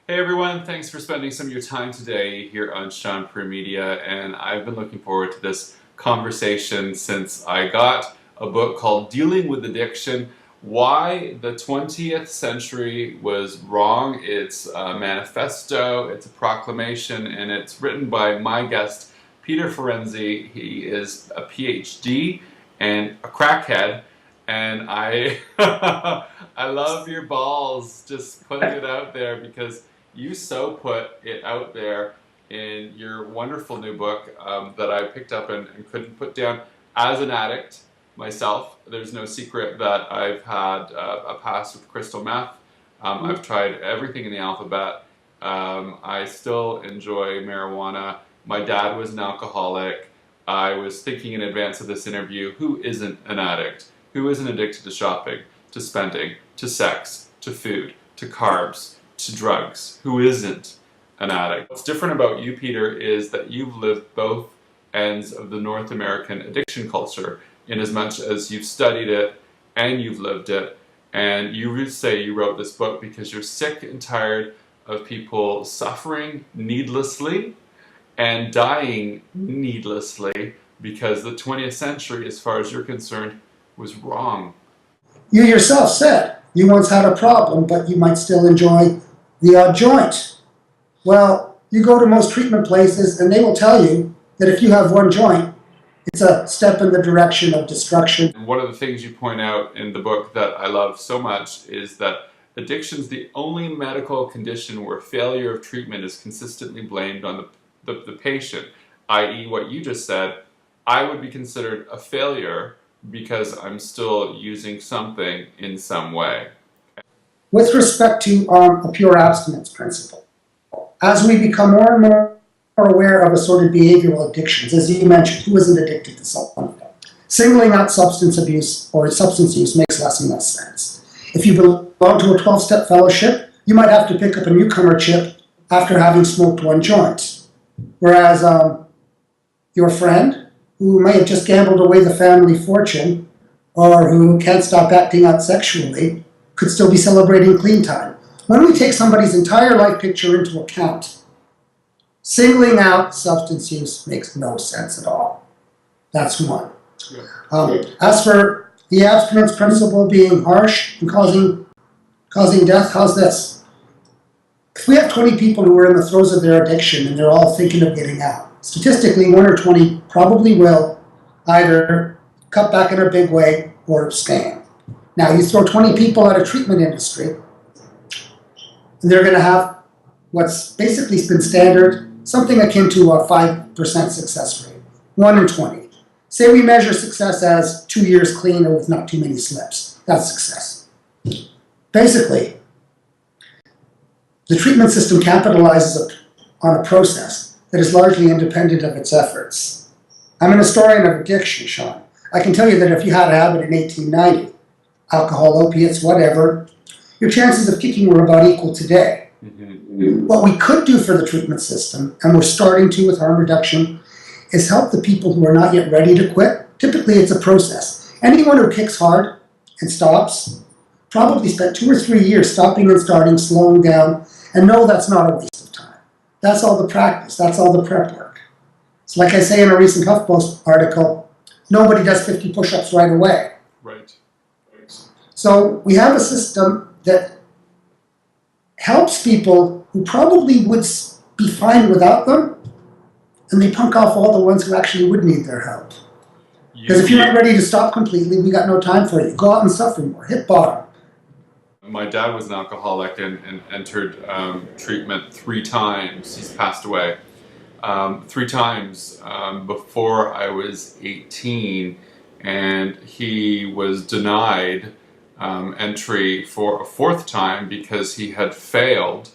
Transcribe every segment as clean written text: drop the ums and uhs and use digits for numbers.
Hey everyone, thanks for spending some of your time today here on Shaun Proulx Media, and I've been looking forward to this conversation since I got a book called Dealing with Addiction, Why the 20th Century Was Wrong. It's a manifesto, it's a proclamation, and it's written by my guest, Peter Ferentzy. He is a PhD and a crackhead, and I I love your balls just putting it out there because you so put it out there in your wonderful new book that I picked up and couldn't put down. As an addict myself, there's no secret that I've had a past with crystal meth. I've tried everything in the alphabet. I still enjoy marijuana. My dad was an alcoholic. I was thinking in advance of this interview, who isn't an addict? Who isn't addicted to shopping, to spending, to sex, to food, to carbs, to drugs? Who isn't an addict? What's different about you, Peter, is that you've lived both ends of the North American addiction culture in as much as you've studied it and you've lived it. And you say you wrote this book because you're sick and tired of people suffering needlessly and dying needlessly because the 20th century, as far as you're concerned, was wrong. You yourself said you once had a problem, but you might still enjoy the odd joint. Well, you go to most treatment places and they will tell you that if you have one joint, it's a step in the direction of destruction. And one of the things you point out in the book that I love so much is that addiction is the only medical condition where failure of treatment is consistently blamed on the patient, i.e. what you just said. I would be considered a failure because I'm still using something in some way. With respect to a pure abstinence principle, as we become more and more aware of assorted behavioral addictions, as you mentioned, who isn't addicted to something? Singling out substance abuse or substance use makes less and less sense. If you belong to a 12-step fellowship, you might have to pick up a newcomer chip after having smoked one joint. Whereas your friend, who may have just gambled away the family fortune, or who can't stop acting out sexually, could still be celebrating clean time. When we take somebody's entire life picture into account, singling out substance use makes no sense at all. That's one. As for the abstinence principle being harsh and causing death, how's this? If we have 20 people who are in the throes of their addiction and they're all thinking of getting out, statistically 1 or 20 probably will either cut back in a big way or abstain. Now, you throw 20 people at a treatment industry, and they're going to have what's basically been standard, something akin to a 5% success rate, 1 in 20. Say we measure success as 2 years clean or with not too many slips. That's success. Basically, the treatment system capitalizes on a process that is largely independent of its efforts. I'm an historian of addiction, Shaun. I can tell you that if you had a habit in 1890, alcohol, opiates, whatever, your chances of kicking were about equal today. What we could do for the treatment system, and we're starting to with harm reduction, is help the people who are not yet ready to quit. Typically, it's a process. Anyone who kicks hard and stops probably spent 2 or 3 years stopping and starting, slowing down, and no, that's not a waste of time. That's all the practice. That's all the prep work. It's like I say in a recent HuffPost article, nobody does 50 push-ups right away. Right. So we have a system that helps people who probably would be fine without them, and they punk off all the ones who actually would need their help. Because if you're not ready to stop completely, we got no time for you. Go out and suffer more. Hit bottom. My dad was an alcoholic and entered treatment 3 times. He's passed away 3 times before I was 18, and he was denied entry for a 4th time because he had failed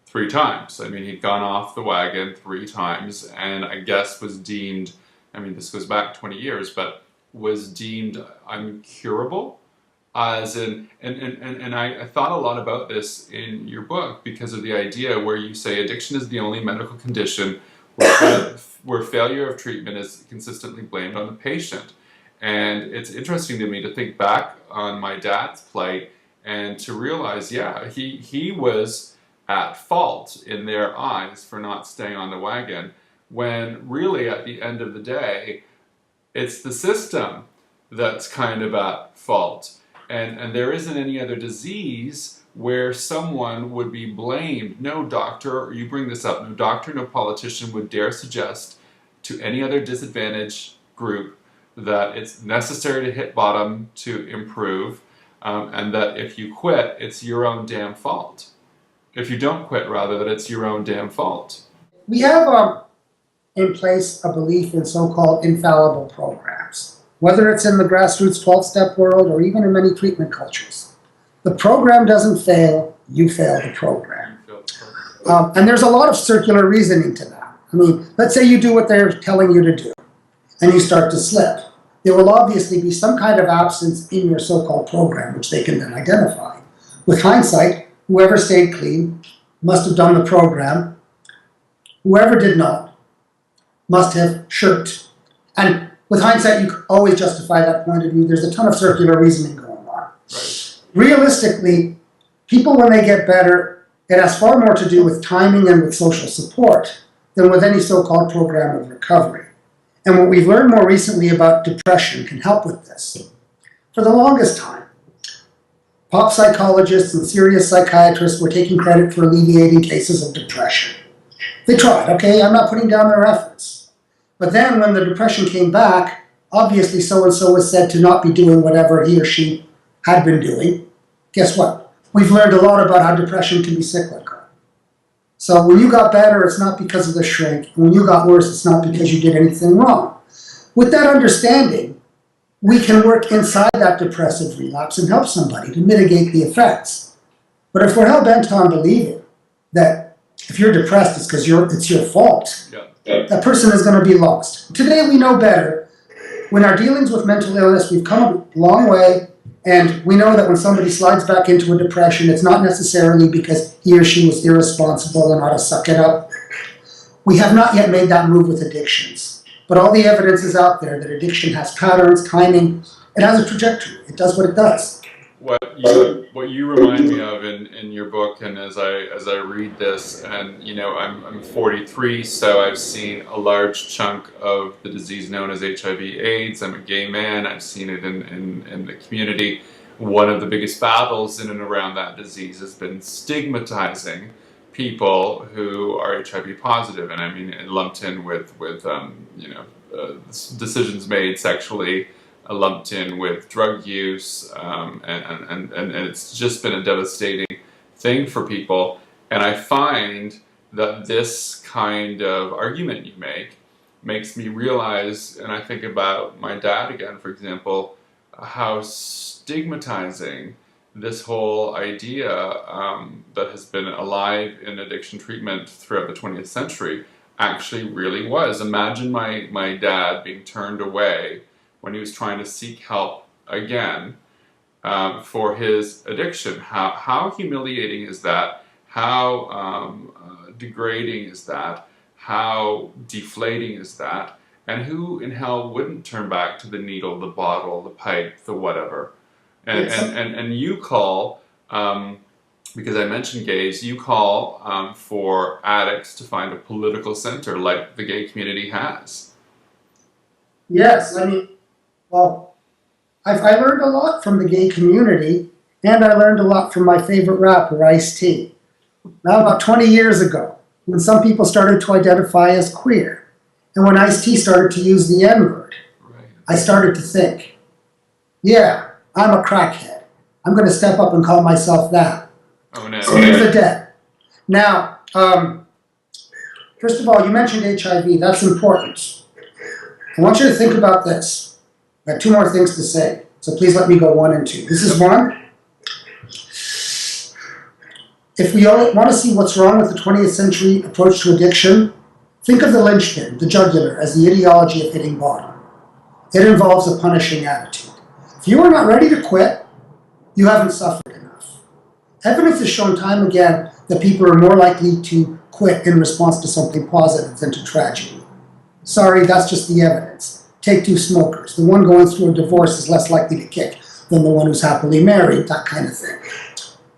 3 times. I mean, he'd gone off the wagon 3 times and I guess was deemed, I mean, this goes back 20 years, but was deemed incurable. As in, and I thought a lot about this in your book because of the idea where you say addiction is the only medical condition where failure of treatment is consistently blamed on the patient. And it's interesting to me to think back on my dad's plight and to realize, yeah, he was at fault in their eyes for not staying on the wagon, when really at the end of the day, it's the system that's kind of at fault. And there isn't any other disease where someone would be blamed. No doctor, you bring this up, no doctor, no politician would dare suggest to any other disadvantaged group that it's necessary to hit bottom to improve, and that if you quit, it's your own damn fault. If you don't quit, rather, that it's your own damn fault. We have in place a belief in so-called infallible programs, whether it's in the grassroots 12-step world or even in many treatment cultures. The program doesn't fail, you fail the program. And there's a lot of circular reasoning to that. I mean, let's say you do what they're telling you to do, and you start to slip. There will obviously be some kind of absence in your so-called program, which they can then identify. With hindsight, whoever stayed clean must have done the program. Whoever did not must have shirked. And with hindsight, you can always justify that point of view. There's a ton of circular reasoning going on. Right. Realistically, people, when they get better, it has far more to do with timing and with social support than with any so-called program of recovery. And what we've learned more recently about depression can help with this. For the longest time, pop psychologists and serious psychiatrists were taking credit for alleviating cases of depression. They tried, okay, I'm not putting down their efforts. But then when the depression came back, obviously so-and-so was said to not be doing whatever he or she had been doing. Guess what? We've learned a lot about how depression can be cyclical. So when you got better, it's not because of the shrink. When you got worse, it's not because you did anything wrong. With that understanding, we can work inside that depressive relapse and help somebody to mitigate the effects. But if we're hell-bent on believing that if you're depressed, it's because it's your fault, that person is going to be lost. Today we know better. When our dealings with mental illness, we've come a long way, and we know that when somebody slides back into a depression, it's not necessarily because he or she was irresponsible and ought to suck it up. We have not yet made that move with addictions. But all the evidence is out there that addiction has patterns, timing, it has a trajectory. It does what it does. What you remind me of in your book, and as I read this, and I'm 43, so I've seen a large chunk of the disease known as HIV/AIDS. I'm a gay man. I've seen it in the community. One of the biggest battles in and around that disease has been stigmatizing people who are HIV positive, and I mean lumped in with decisions made sexually, lumped in with drug use, and it's just been a devastating thing for people. And I find that this kind of argument you make makes me realize, and I think about my dad again, for example, how stigmatizing this whole idea that has been alive in addiction treatment throughout the 20th century actually really was. Imagine my dad being turned away when he was trying to seek help again for his addiction. How humiliating is that? How degrading is that? How deflating is that? And who in hell wouldn't turn back to the needle, the bottle, the pipe, the whatever? And you call, because I mentioned gays, you call for addicts to find a political center like the gay community has. Yes, I mean, well, I learned a lot from the gay community, and I learned a lot from my favorite rapper, Ice-T. Now, about 20 years ago, when some people started to identify as queer, and when Ice-T started to use the N-word, right, I started to think, yeah, I'm a crackhead. I'm going to step up and call myself that. Oh, no. So here's the debt. Now, first of all, you mentioned HIV. That's important. I want you to think about this. I have two more things to say, so please let me go 1 and 2. This is 1. If we want to see what's wrong with the 20th century approach to addiction, think of the linchpin, the jugular, as the ideology of hitting bottom. It involves a punishing attitude. If you are not ready to quit, you haven't suffered enough. Evidence has shown time again that people are more likely to quit in response to something positive than to tragedy. Sorry, that's just the evidence. Take 2 smokers. The one going through a divorce is less likely to kick than the one who's happily married, that kind of thing.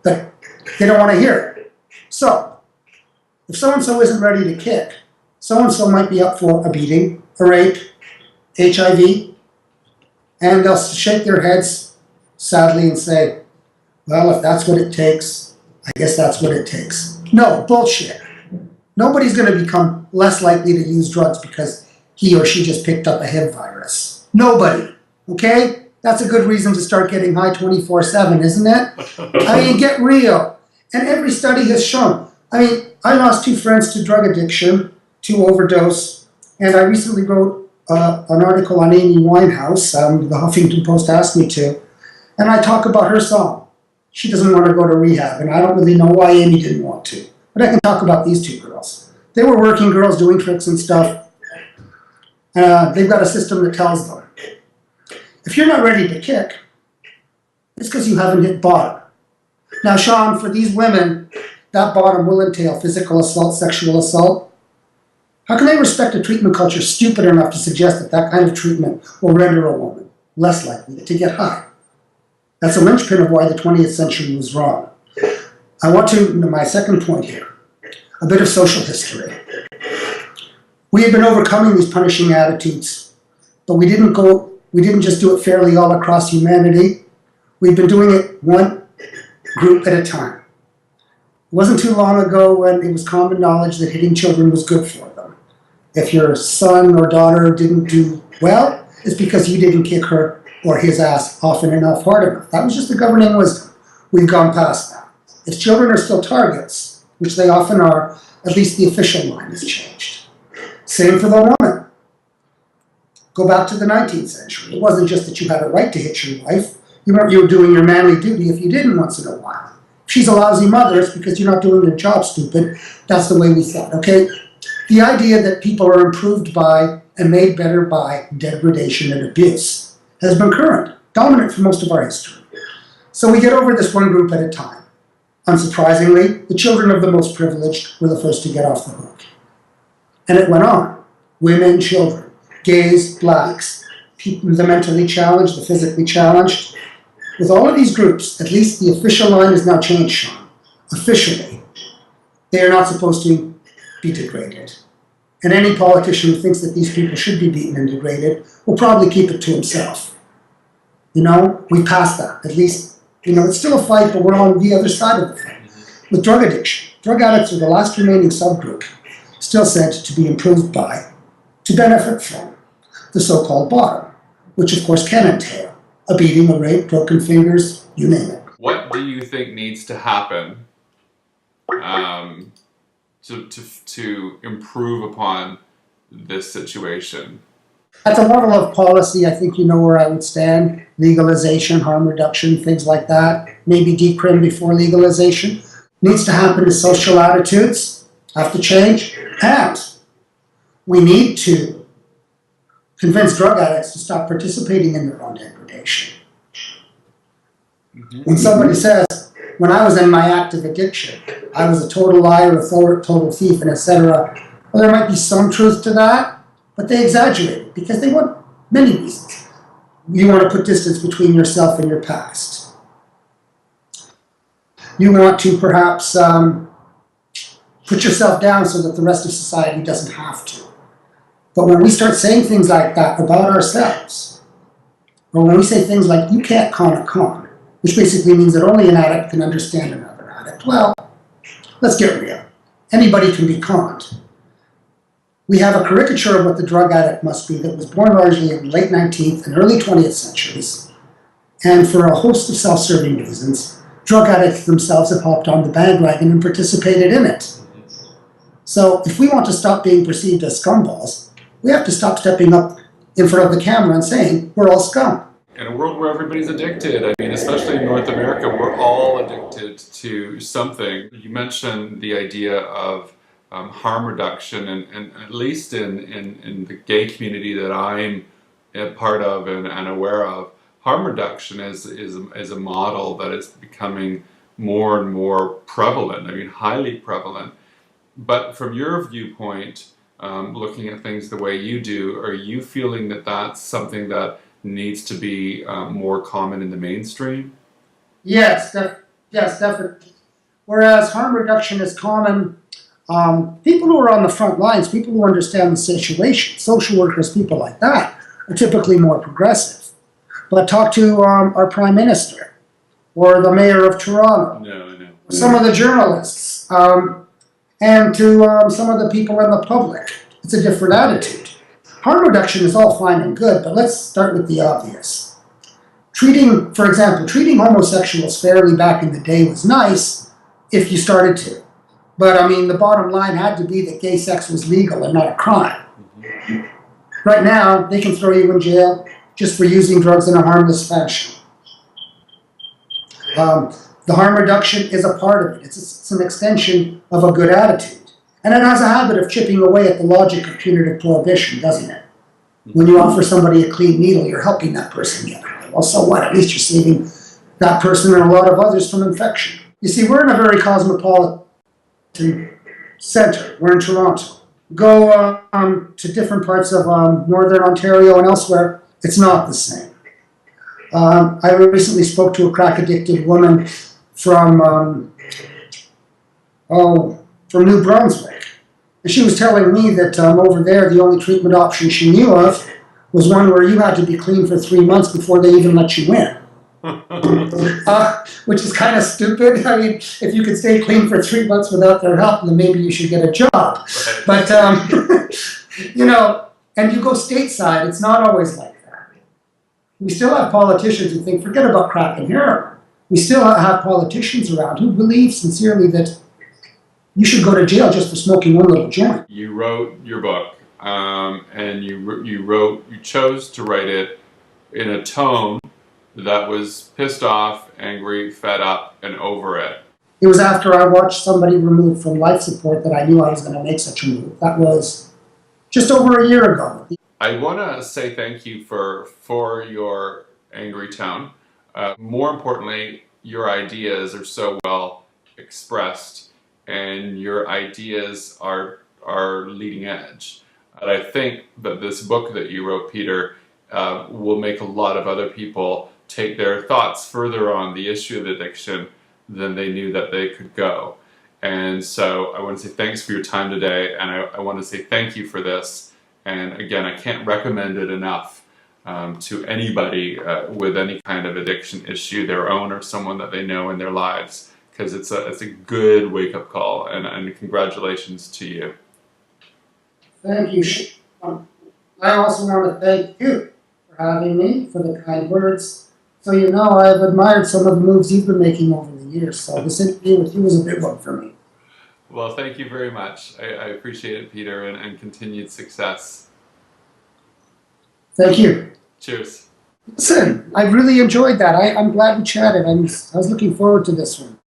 But they don't want to hear it. So, if so-and-so isn't ready to kick, so-and-so might be up for a beating, a rape, HIV, and they'll shake their heads sadly and say, well, if that's what it takes, I guess that's what it takes. No, bullshit. Nobody's going to become less likely to use drugs because he or she just picked up a HIV virus. Nobody. Okay? That's a good reason to start getting high 24/7, isn't it? I mean, get real. And every study has shown. I mean, I lost 2 friends to drug addiction, to overdose, and I recently wrote an article on Amy Winehouse. The Huffington Post asked me to, and I talk about her song. She doesn't want to go to rehab, and I don't really know why Amy didn't want to. But I can talk about these 2 girls. They were working girls doing tricks and stuff. They've got a system that tells them, if you're not ready to kick, it's because you haven't hit bottom. Now, Shaun, for these women, that bottom will entail physical assault, sexual assault. How can they respect a treatment culture stupid enough to suggest that that kind of treatment will render a woman less likely to get high? That's a linchpin of why the 20th century was wrong. I want to, my second point here, a bit of social history. We have been overcoming these punishing attitudes, but we didn't just do it fairly all across humanity. We've been doing it one group at a time. It wasn't too long ago when it was common knowledge that hitting children was good for them. If your son or daughter didn't do well, it's because you didn't kick her or his ass often enough, hard enough. That was just the governing wisdom. We've gone past that. If children are still targets, which they often are, at least the official line has changed. Same for the woman. Go back to the 19th century. It wasn't just that you had a right to hit your wife. You were doing your manly duty if you didn't once in a while. If she's a lousy mother, it's because you're not doing your job, stupid. That's the way we thought, okay? The idea that people are improved by and made better by degradation and abuse has been current, dominant for most of our history. So we get over this one group at a time. Unsurprisingly, the children of the most privileged were the first to get off the hook. And it went on. Women, children, gays, blacks, people, the mentally challenged, the physically challenged. With all of these groups, at least the official line has now changed, Shaun. Officially, they are not supposed to be degraded. And any politician who thinks that these people should be beaten and degraded will probably keep it to himself. You know, we passed that. At least, it's still a fight, but we're on the other side of the fight. With drug addiction, drug addicts are the last remaining subgroup still said to be improved by, to benefit from, the so-called bottom, which of course can entail a beating, a rape, broken fingers, you name it. What do you think needs to happen to improve upon this situation? At the level of policy, I think you know where I would stand. Legalization, harm reduction, things like that. Maybe decrim before legalization. Needs to happen is social attitudes have to change. And we need to convince drug addicts to stop participating in their own degradation. Mm-hmm. When somebody says, when I was in my active addiction, I was a total liar, a total thief, and etc., well, there might be some truth to that, but they exaggerate it because they want many reasons. You want to put distance between yourself and your past. You want to perhaps put yourself down so that the rest of society doesn't have to. But when we start saying things like that about ourselves, or when we say things like, you can't con a con, which basically means that only an addict can understand another addict, well, let's get real. Anybody can be conned. We have a caricature of what the drug addict must be that was born largely in the late 19th and early 20th centuries. And for a host of self-serving reasons, drug addicts themselves have hopped on the bandwagon and participated in it. So if we want to stop being perceived as scumballs, we have to stop stepping up in front of the camera and saying, we're all scum. In a world where everybody's addicted, I mean, especially in North America, we're all addicted to something. You mentioned the idea of harm reduction, and at least in the gay community that I'm a part of and aware of, harm reduction is a model that is becoming more and more prevalent, I mean, highly prevalent. But from your viewpoint, looking at things the way you do, are you feeling that that's something that needs to be more common in the mainstream? Yes, definitely. Whereas harm reduction is common. People who are on the front lines, people who understand the situation, social workers, people like that, are typically more progressive. But talk to our Prime Minister or the Mayor of Toronto, No. some of the journalists, and to some of the people in the public. It's a different attitude. Harm reduction is all fine and good, but let's start with the obvious. For example, treating homosexuals fairly back in the day was nice if you started to. But I mean, the bottom line had to be that gay sex was legal and not a crime. Right now, they can throw you in jail just for using drugs in a harmless fashion. The harm reduction is a part of it. It's an extension of a good attitude. And it has a habit of chipping away at the logic of punitive prohibition, doesn't it? When you offer somebody a clean needle, you're helping that person get it. Well, so what? At least you're saving that person and a lot of others from infection. You see, we're in a very cosmopolitan center. We're in Toronto. Go to different parts of northern Ontario and elsewhere, it's not the same. I recently spoke to a crack-addicted woman from New Brunswick. And she was telling me that over there, the only treatment option she knew of was one where you had to be clean for 3 months before they even let you in. Which is kind of stupid. I mean, if you could stay clean for 3 months without their help, then maybe you should get a job. Right. But, and you go stateside, it's not always like that. We still have politicians who think, forget about crack and heroin. We still have politicians around who believe sincerely that you should go to jail just for smoking one little joint. You wrote your book, and you chose to write it in a tone that was pissed off, angry, fed up, and over it. It was after I watched somebody removed from life support that I knew I was going to make such a move. That was just over a year ago. I want to say thank you for your angry tone. More importantly, your ideas are so well expressed, and your ideas are leading edge. And I think that this book that you wrote, Peter, will make a lot of other people take their thoughts further on the issue of addiction than they knew that they could go. And so I want to say thanks for your time today, and I want to say thank you for this. And again, I can't recommend it enough to anybody with any kind of addiction issue, their own or someone that they know in their lives, because it's a good wake-up call, and congratulations to you. Thank you. I also want to thank you for having me, for the kind words. So I've admired some of the moves you've been making over the years, so this interview with you was a big one for me. Well, thank you very much. I appreciate it, Peter, and continued success. Thank you. Cheers. Listen, I really enjoyed that. I'm glad we chatted. I was looking forward to this one.